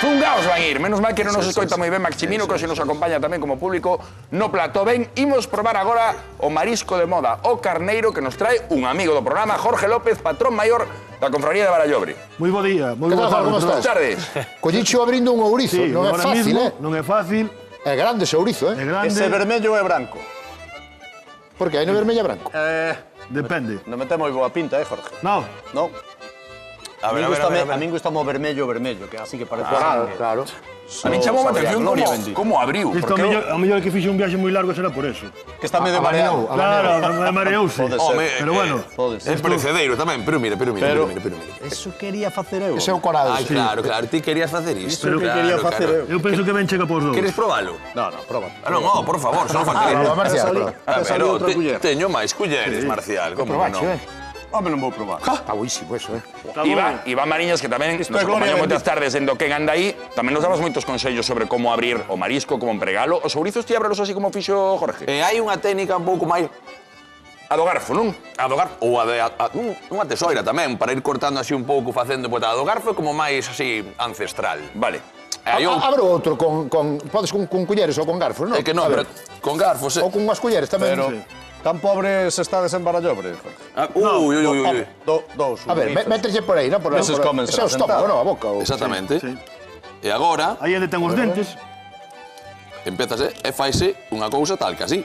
Zungaos van ir, menos mal que non nos escoita moi ben Maximino, que hoxe nos acompaña tamén como público no plató. Ben, imos probar agora o marisco de moda, o carneiro, que nos trae un amigo do programa, Jorge López, patrón maior da Confraría de Barallobre. Moi bo día, moi boa tarde. Boas tardes. Collicho abrindo un ourizo, non é fácil, Non é fácil. É grande ese ourizo, É grande. Ese vermello é branco. Por que hai no vermello e branco? Depende. Non me ten moi boa pinta, Jorge? Non. Non. A min gusta o vermello, que así que parece sangue. Claro. A mí chamou a atención como abriu. Isto a mellor que fixe un viaxe moi largo será por eso. Que está medio mareado. Claro, mareouse. Pero bueno. É perecedeiro tamén, pero mira. Eso quería facer eu. Ese é o corado. Ai, claro, ti querías facer isto. Eso que quería facer eu. Eu penso que ben chega pos dous. Queres probalo? Non, proba. Non, por favor, só fa querer. Marcial. Teño máis culleres, Marcial, como non? Home, non vou probar. Está buísimo eso, Iván Mariñas, que tamén nos acompaña moitas tardes en Do que anda aí, tamén nos dabas moitos consellos sobre como abrir o marisco, como empregalo. Os ourizos ti ábralos así como fixo Jorge? Hai unha técnica un pouco máis... A do garfo, non? A do garfo, ou unha tesoira tamén, para ir cortando así un pouco, facendo... A do garfo é como máis así ancestral. Vale. Abro outro podes con culleres ou con garfos, non? É que non, pero con garfos... Ou con unhas culleres tamén. Tan pobres estades en Barallobre. Ui. Dous. A ver, métrese por aí, non? Eses comense ese é o estómago, non? A boca. Exactamente. E agora... Aí onde ten os dentes. Empezase e faise unha cousa tal que así.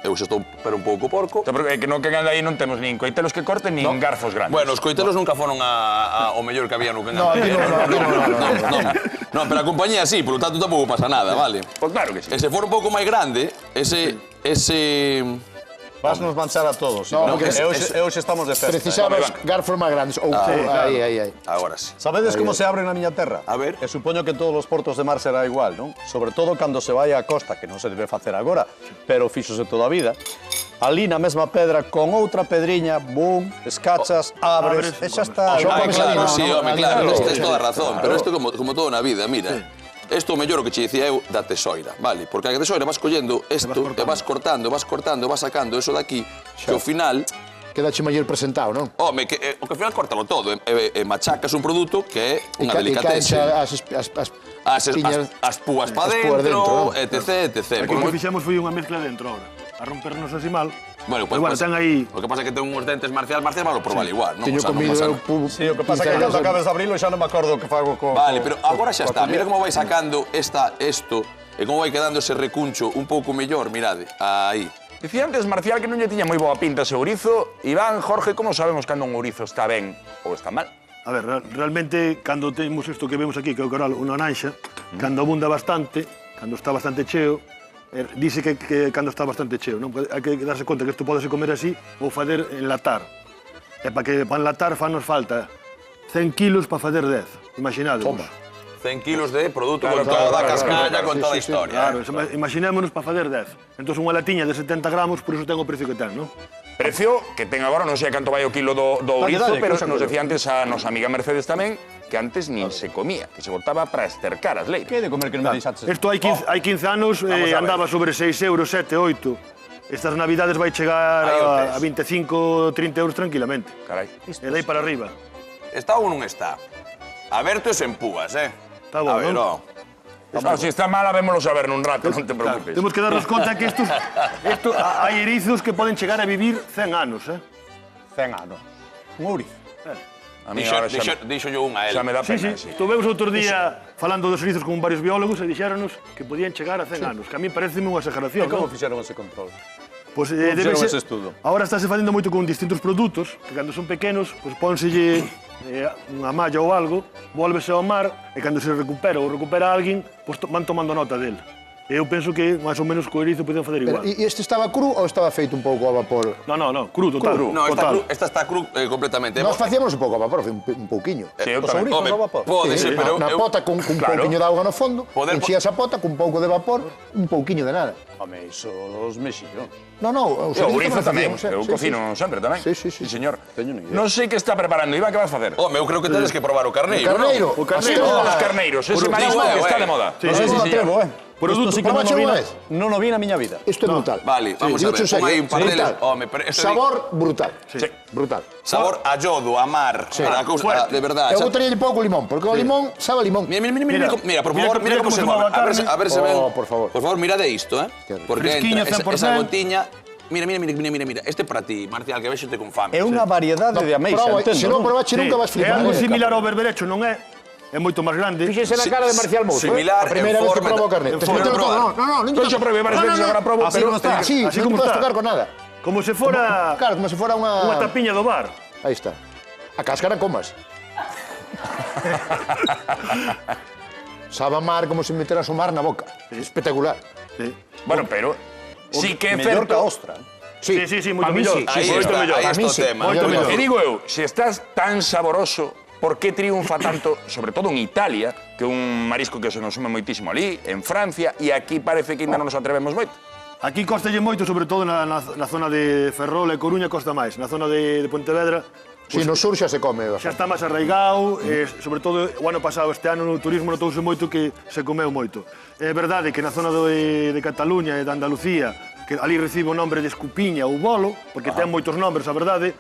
Eu xa estou pero un pouco porco. É que no que anda aí non temos nin coitelos que corten, nin garfos grandes. Bueno, os coitelos nunca foron ao mellor que había no que No, aquí non, pero a compañía sí, polo tanto tampouco pasa nada, vale? Pois claro que sí. E se for un pouco máis grande, ese... Vas nos manchar a todos. Hoxe estamos de festa. Precisamos garfos máis grandes. Aí. Agora sí. Sabedes como se abre na miña terra? A ver. E supoño que en todos os portos de mar será igual, non? Sobre todo cando se vai á costa, que non se debe facer agora, pero fíxose toda a vida. Ali na mesma pedra, con outra pedriña, boom, escachas, abres, e xa está. Claro, sí, home, claro, tens toda a razón, pero isto como todo na vida, mira. Isto o mellor o que che dicía eu da tesoira, vale? Porque a tesoira vas collendo isto e vas cortando, vas sacando eso de aquí, que ao final... Quedache maior presentado, non? Home, que ao final córtalo todo e machacas un produto que é unha delicatese. As púas pa dentro, etc. Aquí o que fixemos foi unha mezcla dentro ahora. A rompernos así mal. Bueno, pues ten aí... O que pasa é que ten uns dentes Marcial valo probar igual, non? Teño comido eu... Sí, o que pasa é que cando acabes de abrilo xa non me acordo o que fago co... Vale, pero agora xa está. Mira como vai sacando isto e como vai quedando ese recuncho un pouco mellor, mirade, aí. Dicía antes Marcial que non lle tiña moi boa pinta ese ourizo. Iván, Jorge, como sabemos cando un ourizo está ben ou está mal? A ver, realmente, cando temos isto que vemos aquí, que é o coral, unha nanxa, cando abunda bastante, cando está bastante cheo, dice que cando está bastante cheo, non? Hai que darse conta que isto podese comer así ou fazer enlatar. E para enlatar fanos falta 100 kilos para facer 10, imaginademos. 100 kilos de produto con toda a cascalla, con toda a historia. Claro, imaginémonos para facer 10. Entón, unha latiña de 70 gramos, por iso ten o precio que ten, non? Precio que ten agora, non sei canto vai o kilo do ourizo, pero nos decía antes a nosa amiga Mercedes tamén que antes nin se comía, que se botaba para estercar as leiras. Que de comer que non me deixaches? Isto hai 15 anos andaba sobre 6 euros, 7, 8. Estas navidades vai chegar a 25, 30 euros tranquilamente. Carai. E dai para arriba. Está ou non está? Aberto e sen púas, Está bo, non? Se está mala, vémoslo saber nun rato, non te preocupes. Temos que darnos conta que hai erizos que poden chegar a vivir 100 anos, 100 anos. Un ourizo. A mí agora Dixo yo unha a él. xa me dá pena, Sí. Estuvemos outro día falando dos erizos con varios biólogos e dixéronos que podían chegar a 100 anos, que a mí pareceme unha exageración. E como fixeron ese control? Pois fixeron ese estudo? Ahora estáse facendo moito con distintos produtos, que cando son pequenos, pois pónselle unha malla ou algo, volvese ao mar, e cando se recupera ou recupera alguén, pois van tomando nota del. Eu penso que, máis ou menos, co erizo podían facer igual. E este estaba cru ou estaba feito un pouco a vapor? Non, cru, total. No, esta está cru completamente. Nós facíamos un pouco a vapor, un pouquiño. Os ourizos a vapor? Pode ser, pero... Na pota con un pouquiño de auga no fondo, enchías a pota con un pouco de vapor, un pouquiño de nada. Home, iso os mexillóns. Os o ourizo tamén, eu cocino sempre tamén. Sí, señor. Teño ni idea. Non sei que está preparando, Iván, que vas facer? Home, eu creo que tedes que probar o carneiro, Carneiro. O carneiro dos carneiros, ese marisco que está de moda. Sí, non atrevo, Produto, Isto sí que probache unha vez. non o vi na miña vida. Isto é brutal. Vale, vamos a ver, Digo, pon aí un par deles. brutal. Home, pero esto Sabor brutal. Sí. Brutal. Sabor a yodo, a mar, a cousa, de verdade. Eu botaríalle pouco limón, porque o limón sabe a limón. Mira, por favor, mira como se move. A ver se ven. Por favor. Por favor, mirade isto, Porque Fresquiño, entra 100%. esa gotiña. Mira. Este é para ti, Marcial, que vexote con fame. É unha variedade de ameixa, Se non entendo, non? probache nunca vas É flipar. algo similar ao berberecho, non é? É moito máis grande. Fíxese na cara de Marcial Mouso, Similar, a primeira en vez que forma, probo carne. en Te forma. explico todo. No, Eu xa probei varias veces, agora probo, Así pero... como está. Sí, Así non como te podes está. tocar con nada. Como se fora Claro, como se fora unha unha... tapiña do bar. Aí está. A cáscara comas. Sabe a mar como se meteras o mar na boca. Espectacular. Sí. Bueno, pero sí que é Mellor que a certo... ostra. Sí, moito Pa mí mellor. sí. Aí Moito está, mellor. aí A está mí o sí. tema. Moito mellor. E digo eu, se estás tan saboroso, por que triunfa tanto, sobre todo en Italia, que é un marisco que se consume moitísimo ali, en Francia, e aquí parece que ainda non nos atrevemos moito? Aquí costalle moito, sobre todo na zona de Ferrol e Coruña costa máis. Na zona de Pontevedra Si no sur xa se come. xa está máis arraigado, sobre todo o ano pasado, este ano no turismo notouse moito que se comeu moito. É verdade que na zona de Cataluña e de Andalucía, que ali recibe o nombre de escupiña ou bolo, porque ten moitos nombres, a verdade,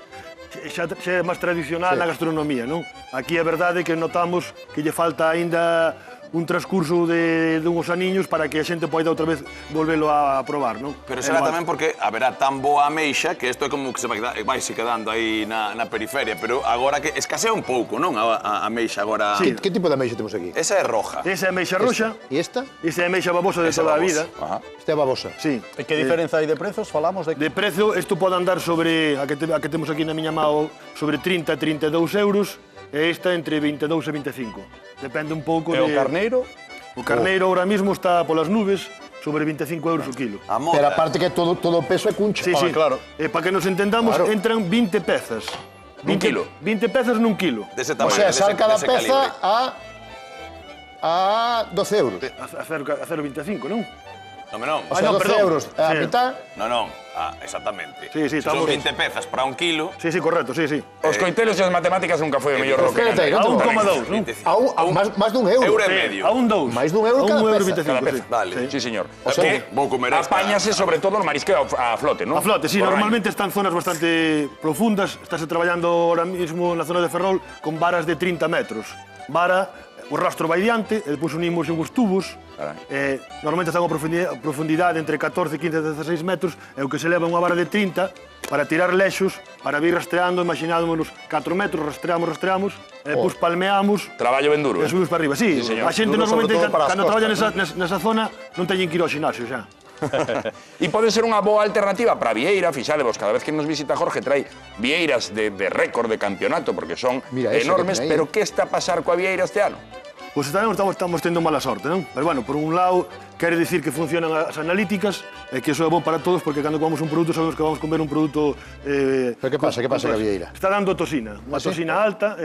xa é máis tradicional na gastronomía, non? Aquí é verdade que notamos que lle falta aínda un transcurso de uns aniños para que a xente poida outra vez volvelo a probar, non? Pero será tamén porque haberá tan boa ameixa que isto é como que se vai se quedando aí na periferia, pero agora que escasea un pouco, non? A ameixa agora... Sí. Que tipo de ameixa temos aquí? Esa é roja. Esa é a ameixa roxa, E esta? esa é a ameixa babosa de Esa toda a babosa. vida. Ajá. Esta é babosa. Sí. E que diferenza hai de prezos? Falamos de... De precio, isto pode andar sobre, a que temos aquí na miña mão, sobre 30 a 32 euros, e esta entre 22 e 25. Depende un pouco E de... o carneiro? O carneiro ahora mismo está polas nubes, sobre 25 euros o kilo. A moda. Pero aparte que todo o peso é cuncha. Sí, sí. claro. Para que nos entendamos, Claro. entran 20 pezas. Nun kilo? 20 pezas nun kilo. Dese O tamaño, sea, dese, sal cada dese peza calibre. a 12 euros. A 0,25, non? Non. O sea, no, 12 perdón. euros a Sí. mitad. Non. Exactamente. Sí, Se estamos... son 20 pezas para un kilo... Sí, correcto, sí. Os coitelos e as matemáticas nunca foi o mellor do que Espérate, anda. non A te 1,2, non? Máis dun euro. Euro e Sí, medio. a un 2. Máis dun euro cada peza. 1,25 Cada peza. sí. Vale. Sí, señor. O sea, que vou comer esta. apáñase sobre todo no marisqueo a flote, non? A flote, sí, Por normalmente están zonas bastante profundas. Estáse traballando ahora mismo na zona de Ferrol con varas de 30 metros. Vara, o rastro vai diante, e depois unimos uns tubos. Normalmente están a profundidade entre 14, 15 e 16 metros, e o que se leva unha vara de 30 para tirar lexos, para vir rastreando, imaginámonos 4 metros, rastreamos, e depois palmeamos, Traballo ben duro. e subimos para arriba. Sí, señor. a xente Duro sobre normalmente todo para as cando traballa costas, nesa zona non teñen que ir ao xinasio xa. E pode ser unha boa alternativa para a vieira, fixadevos, cada vez que nos visita Jorge trae vieiras de récord de campeonato, porque son Mira esa que enormes, ten aí. pero que está a pasar coa vieira este ano? Pois estamos tendo mala sorte, non? Pero bueno, por un lado, quere dicir que funcionan as analíticas e que iso é bom para todos porque cando comamos un produto sabemos que vamos comer un produto... Pero que pasa ca vieira? Está dando tosina, unha sí? tosina alta,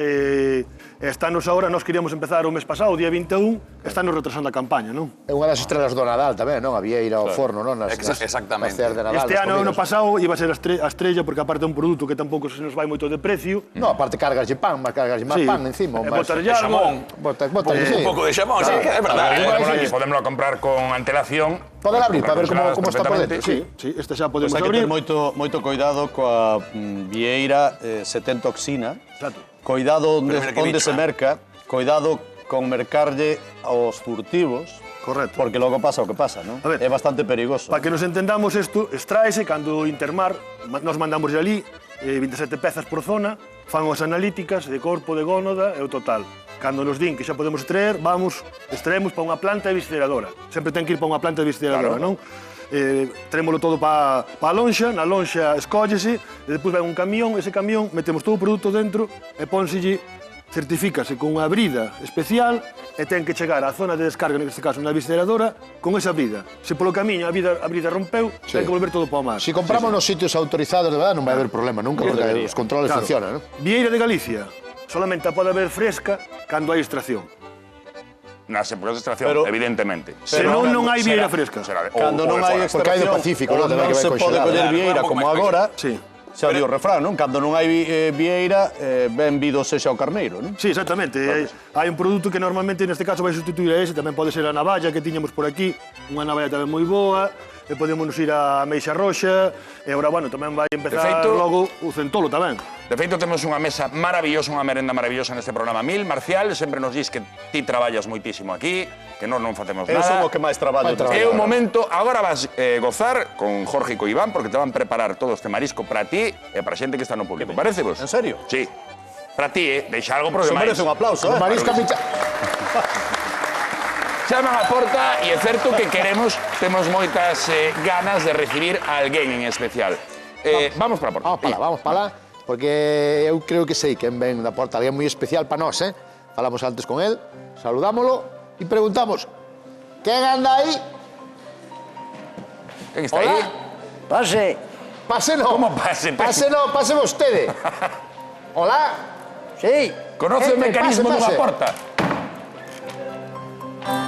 estános agora, nós queríamos empezar o mes pasado, o día 21, estános retrasando a campaña, non? É unha das estrelas do Nadal tamén, non? A vieira, o forno, non? Exactamente. Nas ceas de Nadal, Este nas ano comidas. pasado iba a ser a estrella porque aparte é un produto que tampouco se nos vai moito de precio. No, aparte cargaslle pan, máis cargaslle máis Sí. pan encima. E botarlle algo. xamón. Botarlle, sí. Un pouco de xamón, sí, é verdade. Podemoslo comprar con antelación. Poden abrir para ver comprar como está por dentro. perfectamente. Sí, este xa podemos Pois hai que abrir. ter moito cuidado coa vieira se ten toxina. Exacto. Cuidado Pero mira que onde bicho, se merca. Cuidado con mercarlle aos furtivos. Correcto. Porque logo pasa o que pasa, non? A ver. É bastante perigoso. Para que nos entendamos isto, extraese cando Intermar, nos mandamos de ali 27 pezas por zona, fan as analíticas de corpo, de gónoda e o total. Cando nos din que xa podemos extraer, vamos, extraemos para unha planta visceradora. Sempre ten que ir para unha planta visceradora, non? Trémolo todo para a lonxa, na lonxa escóllese, e depois ven un camión, ese camión, metemos todo o produto dentro e pónselle, certifícase con unha brida especial e ten que chegar á zona de descarga, neste caso na visceradora, con esa brida. Se polo camiño a brida rompeu, Sí. ten que volver todo para o mar. Si compramos nos sitios autorizados, de verdade, non vai haber problema nunca, porque debería. os controles Claro. funcionan, non? Vieira de Galicia, solamente a pode haber fresca cando hai extracción. Nas épocas de extracción, Pero- evidentemente. Senón non hai vieira será- fresca. será de- Cando ou non de hai fora. Porque hai do extracción, Pacífico, ou non? Tamén que non vai se pode conxelada. coller Claro, vieira un pouco como máis agora, Sí. Xa di o refrán, non? Cando non hai vieira, ben vido sexa o carneiro, non? Sí, exactamente. Hai un produto que normalmente neste caso vai sustituir a ese, tamén pode ser a navalla que tiñamos por aquí, unha navalla tamén moi boa, e podemos ir a meixa roxa, e agora, bueno, tamén vai empezar logo o centolo tamén. De feito, temos unha mesa maravillosa, unha merenda maravillosa neste programa. Mil, Marcial, sempre nos dis que ti traballas moitísimo aquí, que non facemos nada. Eu son o que máis traballo. É un momento, agora vas gozar con Jorge e co Iván, porque te van preparar todo este marisco para ti e para xente que está no público. Parece vos? En serio? Sí. Para ti, deixa algo pro demais. Merece un aplauso, Marisco micha... Chaman a porta e é certo que temos moitas ganas de recibir a alguén en especial. Vamos para a porta. Vamos para lá, porque eu creo que sei quen ven da porta, alguén moi especial para nós, Falamos antes con él, saludámoslo e preguntamos, quen anda aí? Quen está aí? Pase. Pase non. Como pase? Pase non, pase vostede. Hola. Sí. Conoce o mecanismo dunha porta?